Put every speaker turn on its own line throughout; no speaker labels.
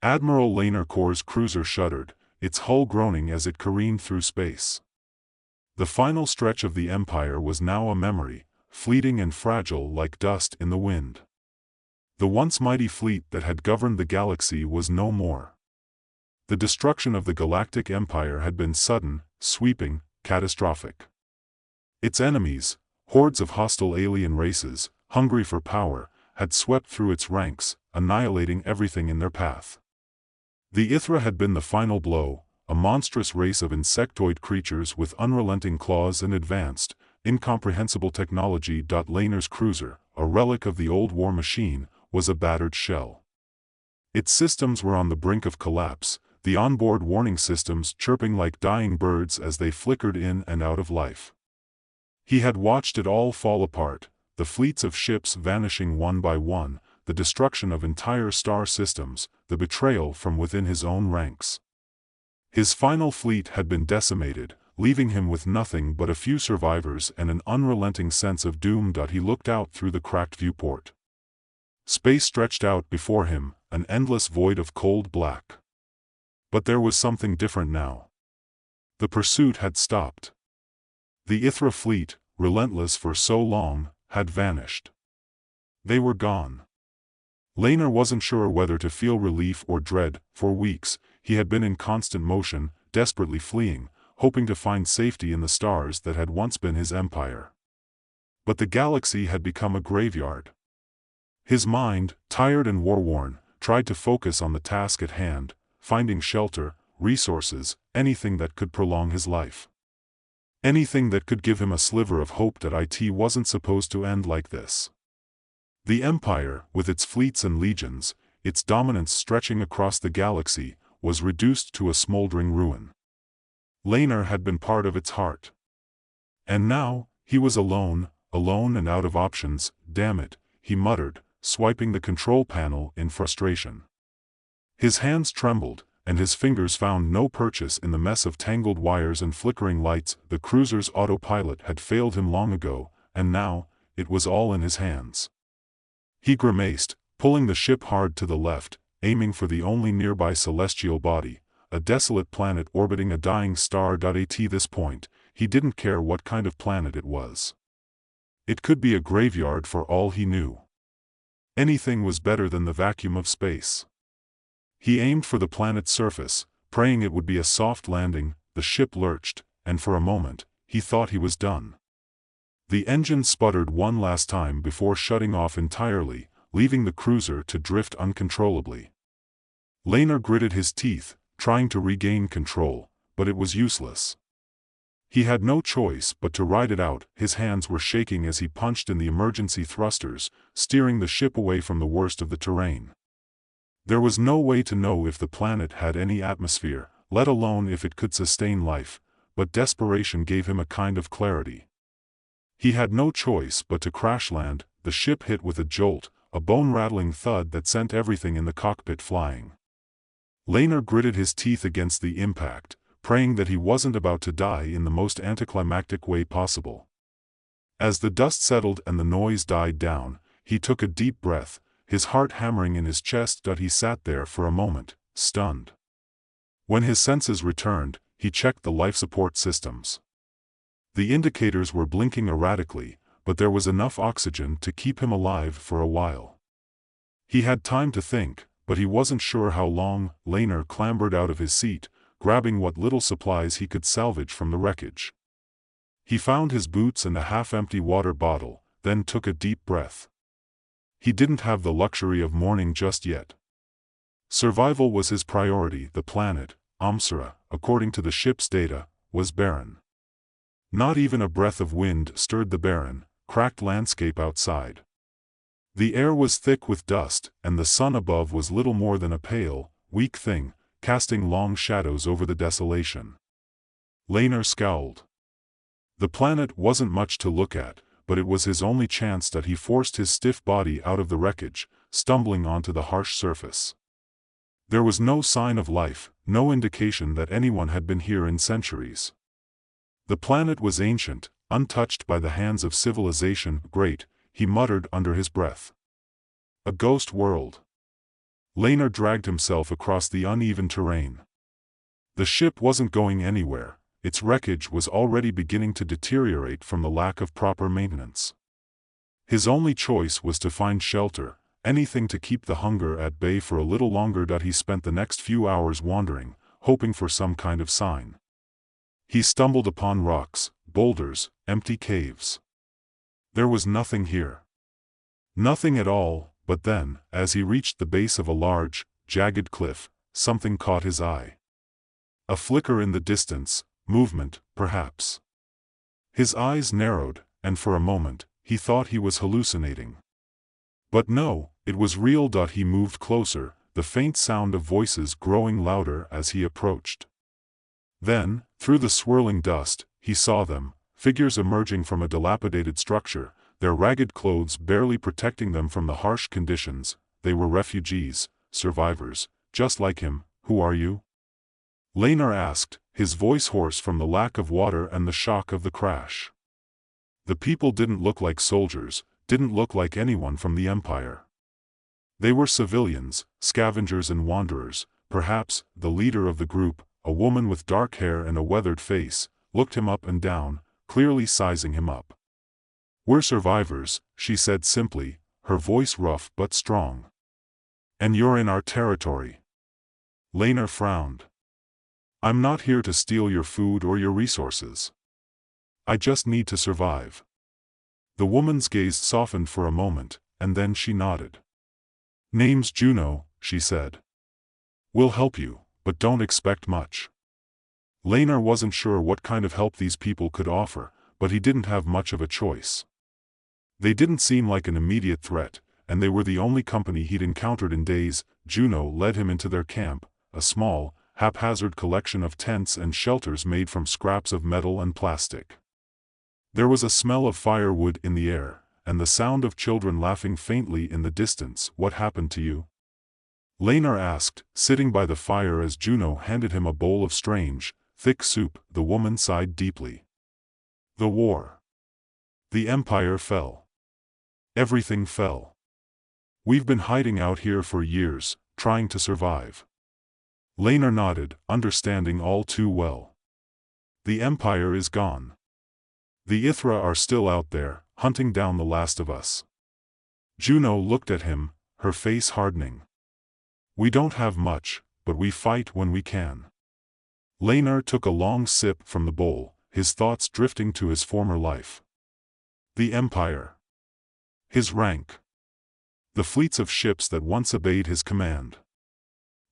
Admiral Laner Corps' cruiser shuddered, its hull groaning as it careened through space. The final stretch of the Empire was now a memory, fleeting and fragile like dust in the wind. The once mighty fleet that had governed the galaxy was no more. The destruction of the Galactic Empire had been sudden, sweeping, catastrophic. Its enemies, hordes of hostile alien races, hungry for power, had swept through its ranks, annihilating everything in their path. The Ithra had been the final blow, a monstrous race of insectoid creatures with unrelenting claws and advanced, incomprehensible technology. Laner's cruiser, a relic of the old war machine, was a battered shell. Its systems were on the brink of collapse, the onboard warning systems chirping like dying birds as they flickered in and out of life. He had watched it all fall apart, the fleets of ships vanishing one by one, the destruction of entire star systems, the betrayal from within his own ranks. His final fleet had been decimated, leaving him with nothing but a few survivors and an unrelenting sense of doom. He looked out through the cracked viewport. Space stretched out before him, an endless void of cold black. But there was something different now. The pursuit had stopped. The Ithra fleet, relentless for so long, had vanished. They were gone. Laner wasn't sure whether to feel relief or dread. For weeks, he had been in constant motion, desperately fleeing, hoping to find safety in the stars that had once been his empire. But the galaxy had become a graveyard. His mind, tired and war-worn, tried to focus on the task at hand, finding shelter, resources, anything that could prolong his life. Anything that could give him a sliver of hope that it wasn't supposed to end like this. The Empire, with its fleets and legions, its dominance stretching across the galaxy, was reduced to a smoldering ruin. Laner had been part of its heart. And now, he was alone and out of options. Damn it, he muttered, swiping the control panel in frustration. His hands trembled, and his fingers found no purchase in the mess of tangled wires and flickering lights. The cruiser's autopilot had failed him long ago, and now, it was all in his hands. He grimaced, pulling the ship hard to the left, aiming for the only nearby celestial body, a desolate planet orbiting a dying star. At this point, he didn't care what kind of planet it was. It could be a graveyard for all he knew. Anything was better than the vacuum of space. He aimed for the planet's surface, praying it would be a soft landing. The ship lurched, and for a moment, he thought he was done. The engine sputtered one last time before shutting off entirely, leaving the cruiser to drift uncontrollably. Laner gritted his teeth, trying to regain control, but it was useless. He had no choice but to ride it out. His hands were shaking as he punched in the emergency thrusters, steering the ship away from the worst of the terrain. There was no way to know if the planet had any atmosphere, let alone if it could sustain life, but desperation gave him a kind of clarity. He had no choice but to crash land. The ship hit with a jolt, a bone-rattling thud that sent everything in the cockpit flying. Laner gritted his teeth against the impact, praying that he wasn't about to die in the most anticlimactic way possible. As the dust settled and the noise died down, he took a deep breath, his heart hammering in his chest. He sat there for a moment, stunned. When his senses returned, he checked the life support systems. The indicators were blinking erratically, but there was enough oxygen to keep him alive for a while. He had time to think, but he wasn't sure how long. Laner clambered out of his seat, grabbing what little supplies he could salvage from the wreckage. He found his boots and a half-empty water bottle, then took a deep breath. He didn't have the luxury of mourning just yet. Survival was his priority. The planet, Amsara, according to the ship's data, was barren. Not even a breath of wind stirred the barren, cracked landscape outside. The air was thick with dust, and the sun above was little more than a pale, weak thing, casting long shadows over the desolation. Laner scowled. The planet wasn't much to look at, but it was his only chance. He forced his stiff body out of the wreckage, stumbling onto the harsh surface. There was no sign of life, no indication that anyone had been here in centuries. The planet was ancient, untouched by the hands of civilization. Great, he muttered under his breath. A ghost world. Laner dragged himself across the uneven terrain. The ship wasn't going anywhere, its wreckage was already beginning to deteriorate from the lack of proper maintenance. His only choice was to find shelter, anything to keep the hunger at bay for a little longer. He spent the next few hours wandering, hoping for some kind of sign. He stumbled upon rocks, boulders, empty caves. There was nothing here. Nothing at all, but then, as he reached the base of a large, jagged cliff, something caught his eye. A flicker in the distance, movement, perhaps. His eyes narrowed, and for a moment, he thought he was hallucinating. But no, it was real. He moved closer, the faint sound of voices growing louder as he approached. Then, through the swirling dust, he saw them, figures emerging from a dilapidated structure, their ragged clothes barely protecting them from the harsh conditions. They were refugees, survivors, just like him. "Who are you?" Laner asked, his voice hoarse from the lack of water and the shock of the crash. The people didn't look like soldiers, didn't look like anyone from the Empire. They were civilians, scavengers and wanderers. Perhaps, the leader of the group, a woman with dark hair and a weathered face, looked him up and down, clearly sizing him up. "We're survivors," she said simply, her voice rough but strong. "And you're in our territory." Laner frowned. "I'm not here to steal your food or your resources. I just need to survive." The woman's gaze softened for a moment, and then she nodded. "Name's Juno," she said. "We'll help you, but don't expect much." Laner wasn't sure what kind of help these people could offer, but he didn't have much of a choice. They didn't seem like an immediate threat, and they were the only company he'd encountered in days. Juno led him into their camp, a small, haphazard collection of tents and shelters made from scraps of metal and plastic. There was a smell of firewood in the air, and the sound of children laughing faintly in the distance. "What happened to you?" Laner asked, sitting by the fire as Juno handed him a bowl of strange, thick soup. The woman sighed deeply. "The war. The Empire fell. Everything fell. We've been hiding out here for years, trying to survive." Laner nodded, understanding all too well. "The Empire is gone. The Ithra are still out there, hunting down the last of us." Juno looked at him, her face hardening. "We don't have much, but we fight when we can." Laner took a long sip from the bowl, his thoughts drifting to his former life. The Empire. His rank. The fleets of ships that once obeyed his command.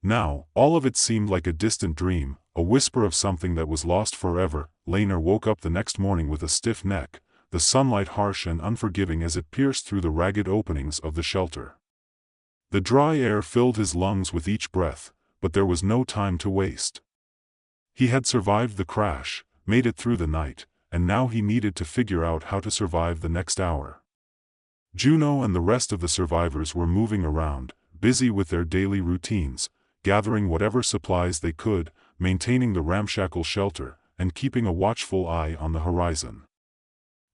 Now, all of it seemed like a distant dream, a whisper of something that was lost forever. Laner woke up the next morning with a stiff neck, the sunlight harsh and unforgiving as it pierced through the ragged openings of the shelter. The dry air filled his lungs with each breath, but there was no time to waste. He had survived the crash, made it through the night, and now he needed to figure out how to survive the next hour. Juno and the rest of the survivors were moving around, busy with their daily routines, gathering whatever supplies they could, maintaining the ramshackle shelter, and keeping a watchful eye on the horizon.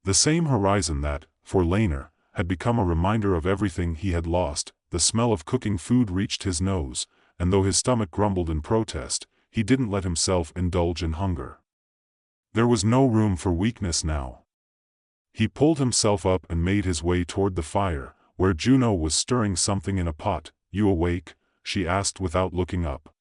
The same horizon that, for Laner, had become a reminder of everything he had lost. The smell of cooking food reached his nose, and though his stomach grumbled in protest, he didn't let himself indulge in hunger. There was no room for weakness now. He pulled himself up and made his way toward the fire, where Juno was stirring something in a pot. "You awake?" she asked without looking up.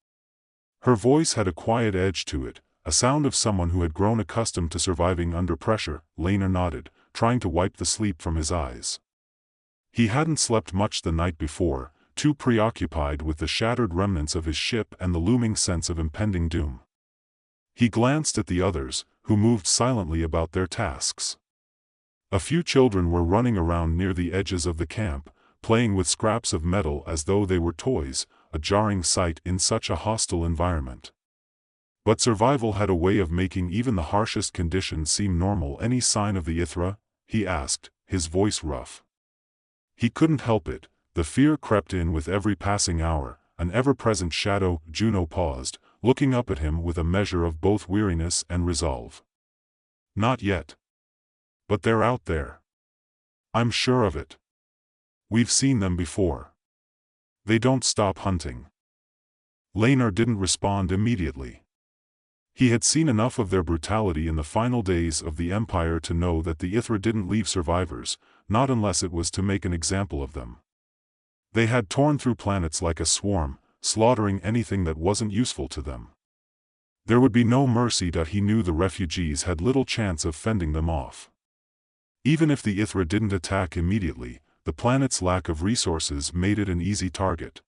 Her voice had a quiet edge to it, a sound of someone who had grown accustomed to surviving under pressure. Laner nodded, trying to wipe the sleep from his eyes. He hadn't slept much the night before, too preoccupied with the shattered remnants of his ship and the looming sense of impending doom. He glanced at the others, who moved silently about their tasks. A few children were running around near the edges of the camp, playing with scraps of metal as though they were toys, a jarring sight in such a hostile environment. But survival had a way of making even the harshest conditions seem normal. "Any sign of the Ithra?" he asked, his voice rough. He couldn't help it, the fear crept in with every passing hour, an ever-present shadow. Juno paused, looking up at him with a measure of both weariness and resolve. "Not yet. But they're out there. I'm sure of it. We've seen them before." They don't stop hunting. Laner didn't respond immediately. He had seen enough of their brutality in the final days of the Empire to know that the Ithra didn't leave survivors, not unless it was to make an example of them. They had torn through planets like a swarm, slaughtering anything that wasn't useful to them. There would be no mercy. He knew the refugees had little chance of fending them off. Even if the Ithra didn't attack immediately, the planet's lack of resources made it an easy target.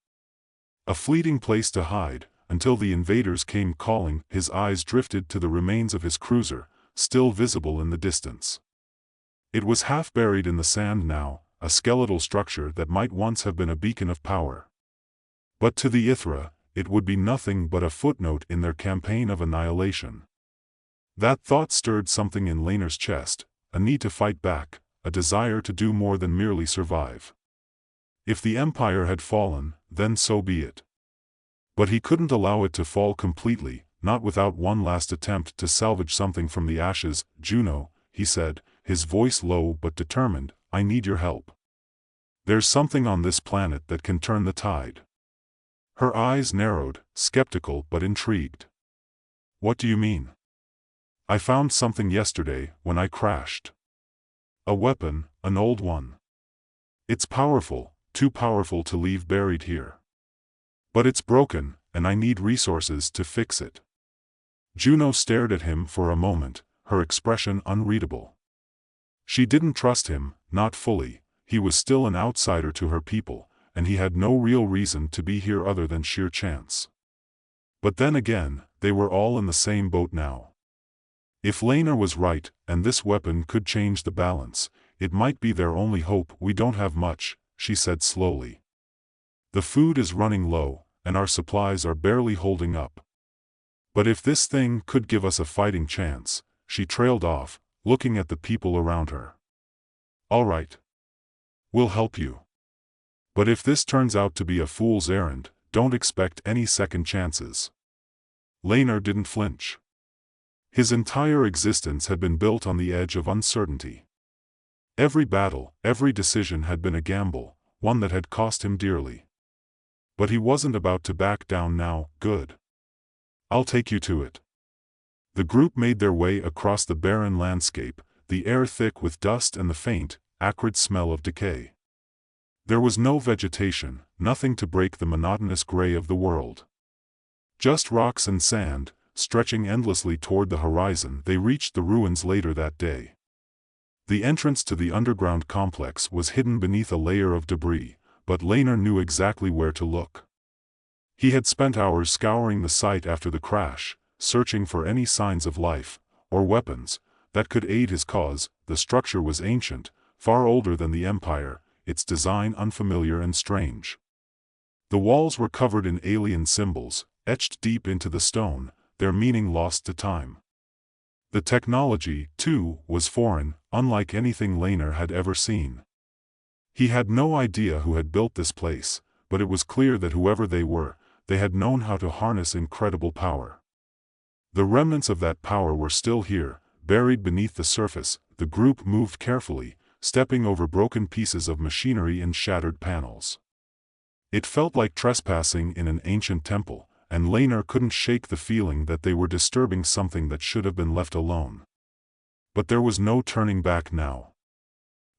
A fleeting place to hide, until the invaders came calling. His eyes drifted to the remains of his cruiser, still visible in the distance. It was half buried in the sand now, a skeletal structure that might once have been a beacon of power. But to the Ithra, it would be nothing but a footnote in their campaign of annihilation. That thought stirred something in Laner's chest, a need to fight back, a desire to do more than merely survive. If the Empire had fallen, then so be it. But he couldn't allow it to fall completely, not without one last attempt to salvage something from the ashes. "Juno," he said, his voice low but determined, "I need your help. There's something on this planet that can turn the tide." Her eyes narrowed, skeptical but intrigued. "What do you mean?" "I found something yesterday, when I crashed. A weapon, an old one. It's powerful, too powerful to leave buried here. But it's broken, and I need resources to fix it." Juno stared at him for a moment, her expression unreadable. She didn't trust him, not fully. He was still an outsider to her people, and he had no real reason to be here other than sheer chance. But then again, they were all in the same boat now. If Laner was right, and this weapon could change the balance, it might be their only hope. "We don't have much," she said slowly. "The food is running low, and our supplies are barely holding up. But if this thing could give us a fighting chance," she trailed off, looking at the people around her. "All right. We'll help you. But if this turns out to be a fool's errand, don't expect any second chances." Laner didn't flinch. His entire existence had been built on the edge of uncertainty. Every battle, every decision had been a gamble, one that had cost him dearly. But he wasn't about to back down now. "Good. I'll take you to it." The group made their way across the barren landscape, the air thick with dust and the faint, acrid smell of decay. There was no vegetation, nothing to break the monotonous gray of the world. Just rocks and sand, stretching endlessly toward the horizon. They reached the ruins later that day. The entrance to the underground complex was hidden beneath a layer of debris, but Laner knew exactly where to look. He had spent hours scouring the site after the crash, searching for any signs of life, or weapons, that could aid his cause. The structure was ancient, far older than the Empire, its design unfamiliar and strange. The walls were covered in alien symbols, etched deep into the stone, their meaning lost to time. The technology, too, was foreign, unlike anything Laner had ever seen. He had no idea who had built this place, but it was clear that whoever they were, they had known how to harness incredible power. The remnants of that power were still here, buried beneath the surface. The group moved carefully, stepping over broken pieces of machinery and shattered panels. It felt like trespassing in an ancient temple, and Laner couldn't shake the feeling that they were disturbing something that should have been left alone. But there was no turning back now.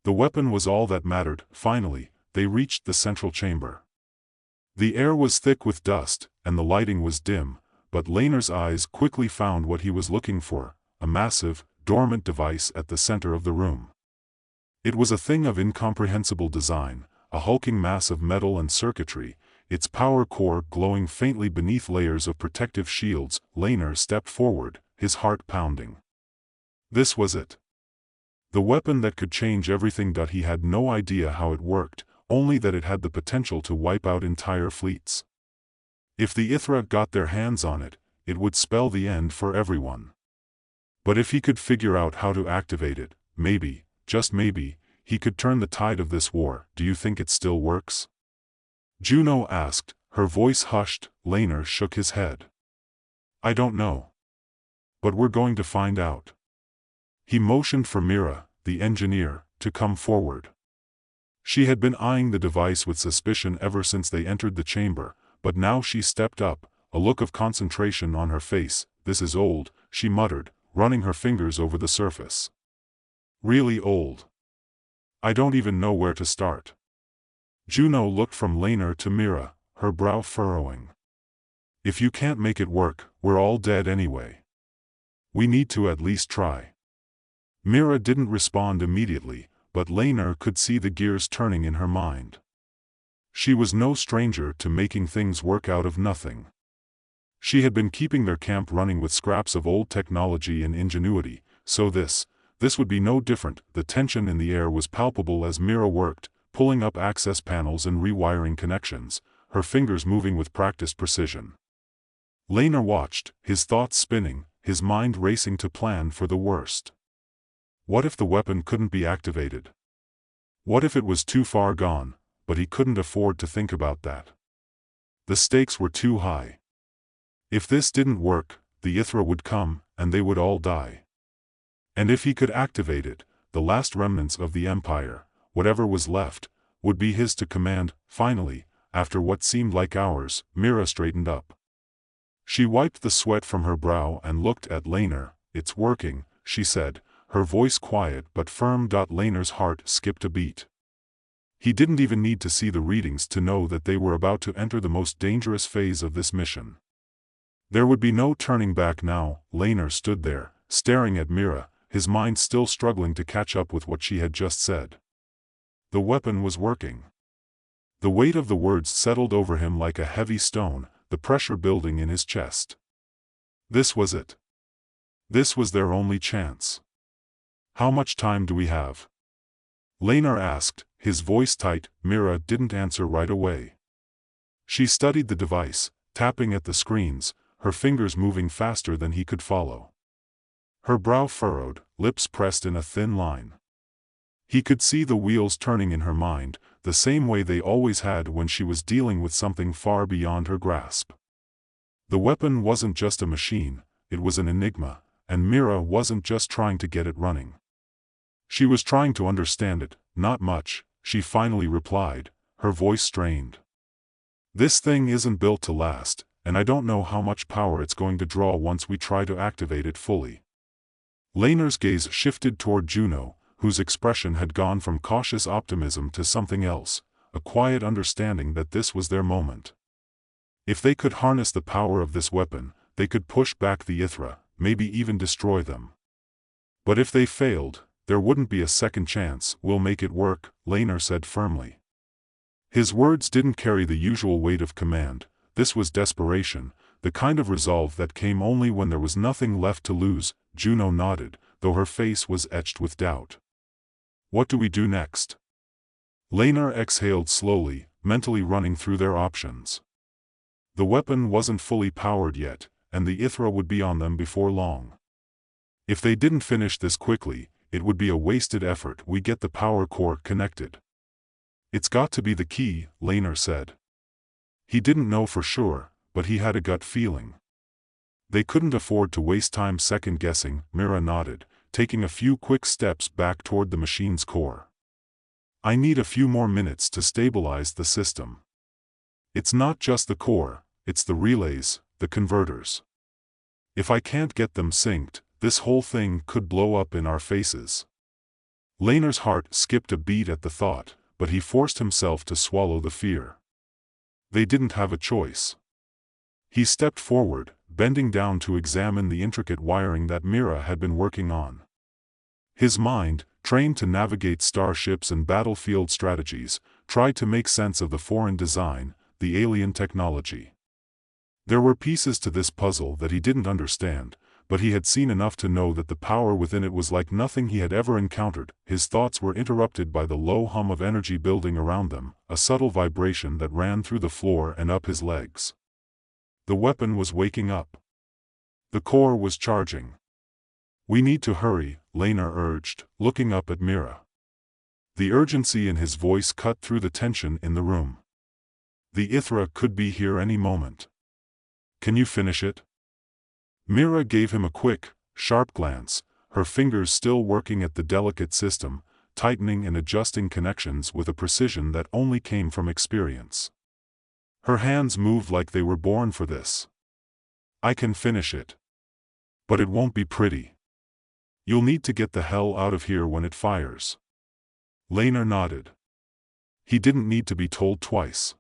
The weapon was all that mattered. Finally, they reached the central chamber. The air was thick with dust, and the lighting was dim, but Laner's eyes quickly found what he was looking for, a massive, dormant device at the center of the room. It was a thing of incomprehensible design, a hulking mass of metal and circuitry, its power core glowing faintly beneath layers of protective shields. Laner stepped forward, his heart pounding. This was it. The weapon that could change everything. He had no idea how it worked, only that it had the potential to wipe out entire fleets. If the Ithra got their hands on it, it would spell the end for everyone. But if he could figure out how to activate it, maybe, just maybe, he could turn the tide of this war. "Do you think it still works?" Juno asked, her voice hushed. Laner shook his head. "I don't know. But we're going to find out." He motioned for Mira, the engineer, to come forward. She had been eyeing the device with suspicion ever since they entered the chamber, but now she stepped up, a look of concentration on her face. "This is old," she muttered, running her fingers over the surface. "Really old. I don't even know where to start." Juno looked from Laner to Mira, her brow furrowing. "If you can't make it work, we're all dead anyway. We need to at least try." Mira didn't respond immediately, but Laner could see the gears turning in her mind. She was no stranger to making things work out of nothing. She had been keeping their camp running with scraps of old technology and ingenuity, so this would be no different. The tension in the air was palpable as Mira worked, pulling up access panels and rewiring connections, her fingers moving with practiced precision. Laner watched, his thoughts spinning, his mind racing to plan for the worst. What if the weapon couldn't be activated? What if it was too far gone? But he couldn't afford to think about that. The stakes were too high. If this didn't work, the Ithra would come, and they would all die. And if he could activate it, the last remnants of the Empire, whatever was left, would be his to command. Finally, after what seemed like hours, Mira straightened up. She wiped the sweat from her brow and looked at Laner. "It's working," she said, her voice quiet but firm. Laner's heart skipped a beat. He didn't even need to see the readings to know that they were about to enter the most dangerous phase of this mission. There would be no turning back now. Laner stood there, staring at Mira, his mind still struggling to catch up with what she had just said. The weapon was working. The weight of the words settled over him like a heavy stone, the pressure building in his chest. This was it. This was their only chance. "How much time do we have?" Laner asked, his voice tight. Mira didn't answer right away. She studied the device, tapping at the screens, her fingers moving faster than he could follow. Her brow furrowed, lips pressed in a thin line. He could see the wheels turning in her mind, the same way they always had when she was dealing with something far beyond her grasp. The weapon wasn't just a machine, it was an enigma, and Mira wasn't just trying to get it running. She was trying to understand it. "Not much," she finally replied, her voice strained. "This thing isn't built to last, and I don't know how much power it's going to draw once we try to activate it fully." Laner's gaze shifted toward Juno, whose expression had gone from cautious optimism to something else, a quiet understanding that this was their moment. If they could harness the power of this weapon, they could push back the Ithra, maybe even destroy them. But if they failed, there wouldn't be a second chance. "We'll make it work," Laner said firmly. His words didn't carry the usual weight of command. This was desperation, the kind of resolve that came only when there was nothing left to lose. Juno nodded, though her face was etched with doubt. "What do we do next?" Laner exhaled slowly, mentally running through their options. The weapon wasn't fully powered yet, and the Ithra would be on them before long. If they didn't finish this quickly, it would be a wasted effort. "We get the power core connected. It's got to be the key," Laner said. He didn't know for sure, but he had a gut feeling. They couldn't afford to waste time second-guessing. Mira nodded, taking a few quick steps back toward the machine's core. "I need a few more minutes to stabilize the system. It's not just the core, it's the relays, the converters. If I can't get them synced, this whole thing could blow up in our faces." Laner's heart skipped a beat at the thought, but he forced himself to swallow the fear. They didn't have a choice. He stepped forward, bending down to examine the intricate wiring that Mira had been working on. His mind, trained to navigate starships and battlefield strategies, tried to make sense of the foreign design, the alien technology. There were pieces to this puzzle that he didn't understand, but he had seen enough to know that the power within it was like nothing he had ever encountered. His thoughts were interrupted by the low hum of energy building around them, a subtle vibration that ran through the floor and up his legs. The weapon was waking up. The core was charging. "We need to hurry," Laner urged, looking up at Mira. The urgency in his voice cut through the tension in the room. "The Ithra could be here any moment. Can you finish it?" Mira gave him a quick, sharp glance, her fingers still working at the delicate system. tightening and adjusting connections with a precision that only came from experience. Her hands moved like they were born for this. "I can finish it. But it won't be pretty. You'll need to get the hell out of here when it fires." Laner nodded. He didn't need to be told twice.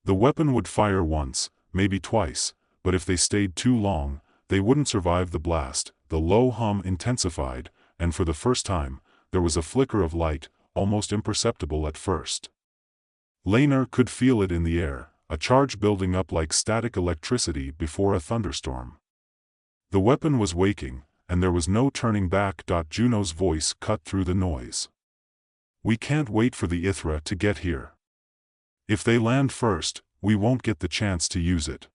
The weapon would fire once, maybe twice, but if they stayed too long, they wouldn't survive the blast. The low hum intensified, and for the first time, there was a flicker of light, almost imperceptible at first. Laner could feel it in the air, a charge building up like static electricity before a thunderstorm. The weapon was waking, and there was no turning back. Juno's voice cut through the noise. "We can't wait for the Ithra to get here. If they land first, we won't get the chance to use it."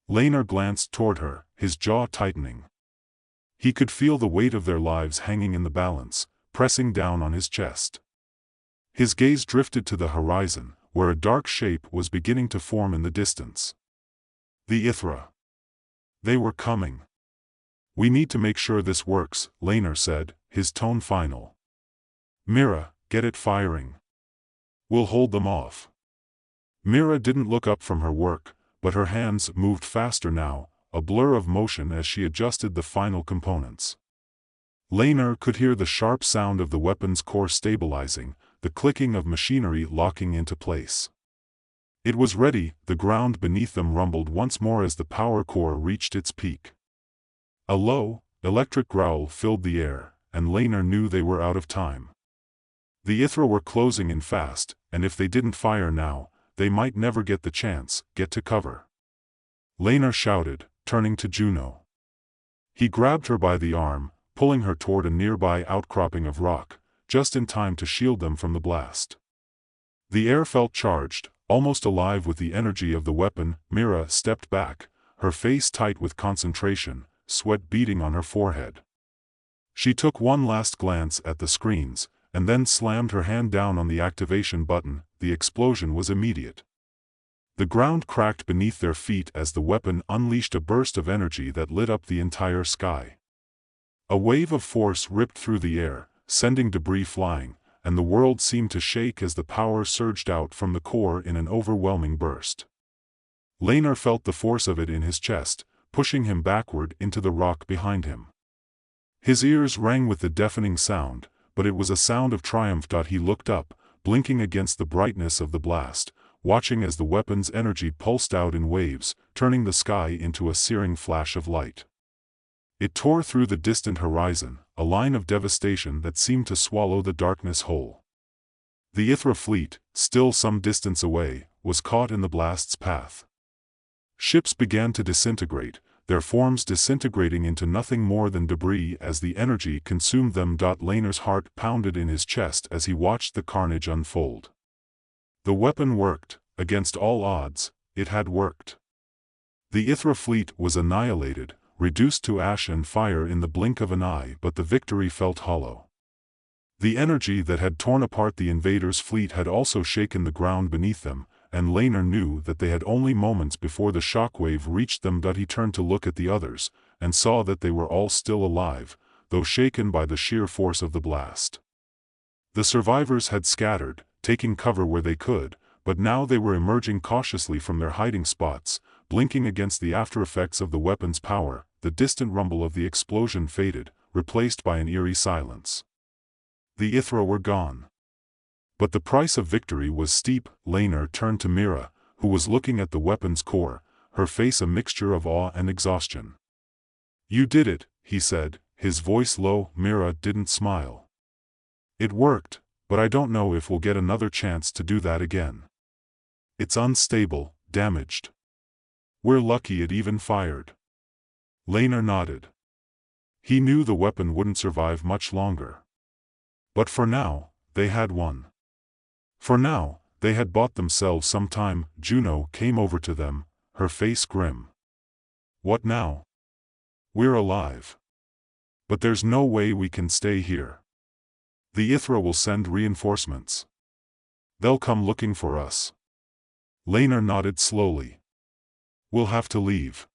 Laner glanced toward her, his jaw tightening. He could feel the weight of their lives hanging in the balance, pressing down on his chest. His gaze drifted to the horizon, where a dark shape was beginning to form in the distance. The Ithra. They were coming. "We need to make sure this works," Laner said, his tone final. "Mira, get it firing. We'll hold them off." Mira didn't look up from her work, but her hands moved faster now, a blur of motion as she adjusted the final components. Laner could hear the sharp sound of the weapon's core stabilizing, the clicking of machinery locking into place. It was ready. The ground beneath them rumbled once more as the power core reached its peak. A low, electric growl filled the air, and Laner knew they were out of time. The Ithra were closing in fast, and if they didn't fire now, they might never get the chance. "Get to cover," Laner shouted, turning to Juno. He grabbed her by the arm, pulling her toward a nearby outcropping of rock, just in time to shield them from the blast. The air felt charged, almost alive with the energy of the weapon. Mira stepped back, her face tight with concentration, sweat beading on her forehead. She took one last glance at the screens, and then slammed her hand down on the activation button. The explosion was immediate. The ground cracked beneath their feet as the weapon unleashed a burst of energy that lit up the entire sky. A wave of force ripped through the air, sending debris flying, and the world seemed to shake as the power surged out from the core in an overwhelming burst. Laner felt the force of it in his chest, pushing him backward into the rock behind him. His ears rang with the deafening sound, but it was a sound of triumph. He looked up, blinking against the brightness of the blast, watching as the weapon's energy pulsed out in waves, turning the sky into a searing flash of light. It tore through the distant horizon, a line of devastation that seemed to swallow the darkness whole. The Ithra fleet, still some distance away, was caught in the blast's path. Ships began to disintegrate, their forms disintegrating into nothing more than debris as the energy consumed them. Laner's heart pounded in his chest as he watched the carnage unfold. The weapon worked. Against all odds, it had worked. The Ithra fleet was annihilated, reduced to ash and fire in the blink of an eye, but the victory felt hollow. The energy that had torn apart the invaders' fleet had also shaken the ground beneath them, and Laner knew that they had only moments before the shockwave reached them. He turned to look at the others, and saw that they were all still alive, though shaken by the sheer force of the blast. The survivors had scattered, taking cover where they could, but now they were emerging cautiously from their hiding spots, blinking against the aftereffects of the weapon's power. The distant rumble of the explosion faded, replaced by an eerie silence. The Ithra were gone. But the price of victory was steep. Laner turned to Mira, who was looking at the weapon's core, her face a mixture of awe and exhaustion. "You did it," he said, his voice low. Mira didn't smile. "It worked, but I don't know if we'll get another chance to do that again. It's unstable, damaged. We're lucky it even fired." Laner nodded. He knew the weapon wouldn't survive much longer. But for now, they had won. For now, they had bought themselves some time. Juno came over to them, her face grim. "What now? We're alive. But there's no way we can stay here. The Ithra will send reinforcements. They'll come looking for us." Laner nodded slowly. "We'll have to leave.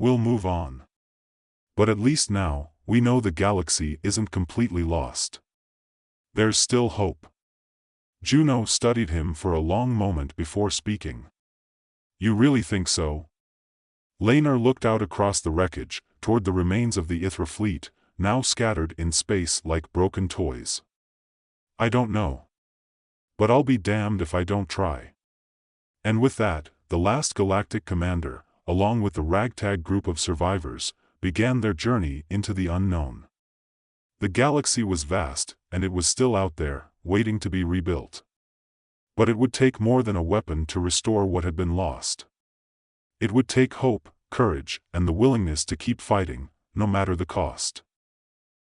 We'll move on. But at least now, we know the galaxy isn't completely lost." There's still hope. Juno studied him for a long moment before speaking. You really think so? Laner looked out across the wreckage, toward the remains of the Ithra fleet, now scattered in space like broken toys. I don't know. But I'll be damned if I don't try. And with that, the last Galactic commander, along with the ragtag group of survivors, began their journey into the unknown. The galaxy was vast, and it was still out there, waiting to be rebuilt. But it would take more than a weapon to restore what had been lost. It would take hope, courage, and the willingness to keep fighting, no matter the cost.